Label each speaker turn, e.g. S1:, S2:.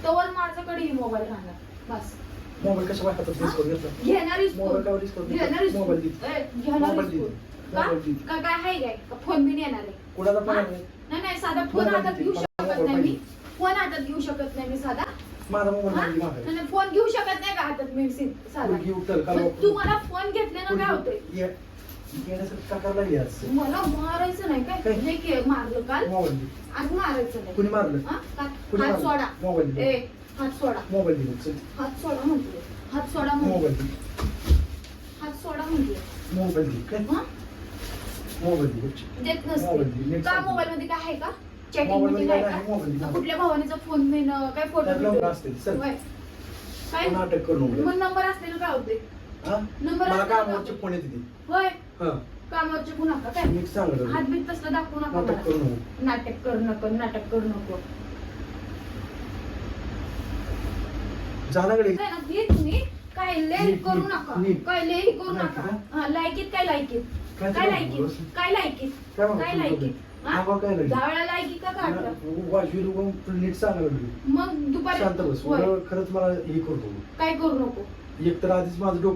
S1: तोवर माझ्याकडे मोबाईल राहणार बस.
S2: मोबाईल कशा वाटतात रिस्क घेतला
S1: घेणारीच
S2: मोबाईल काय रिस्क
S1: घेणारीच
S2: मोबाईल दे
S1: घेणारीच का काय आहे काय फोन बी येणार आहे
S2: कुणाला पण
S1: नाही साधा फोन हातात घेऊ शकत नाही मी. फोन हातात घेऊ शकत नाही मी साधा.
S2: माझा मोबाईल
S1: नाही फोन घेऊ शकत नाही का हातात मी साधा.
S2: घेऊ तर
S1: तू मला फोन घेतल्यानं काय होतंय मला मारायचं नाही काय हे मारलं काल आज मारायचं नाही.
S2: कुणी मारलं
S1: हात सोडा
S2: मोबाईल
S1: ए हात सोडा
S2: मोबाईल दे
S1: हात सोडा म्हटले हात सोडा
S2: मोबाईल
S1: हात सोडा म्हटले
S2: मोबाईल दे मोबाईल
S1: देत नसते का. मोबाईल मध्ये काय आहे का चॅटिंग मध्ये काय का कुठल्या भावानीचा फोन बिन काय फोटो
S2: असते
S1: काय
S2: नाटक करू
S1: मग नंबर असलेलं काय होते नंबर
S2: मला कामावरचे फोन येते
S1: होय कामावरचे फोन नका काय
S2: मी सांगतो
S1: हात बीत तसलं दाखवू नका
S2: नाटक करू नको
S1: नाटक करू नको नाटक करू नको
S2: जाणाकडे
S1: हे तुम्ही काय लय करू नका काय लय करू नका. लायकीत काय लायकीत काय लायकीत काय लायकीत काय लायकीत जावळा लायकी का काढता
S2: नीट सांगायला
S1: मग दुपारी
S2: शांत बस खरंच मला हे करतो
S1: काय करू नको.
S2: एक तर आधीच माझं डोकं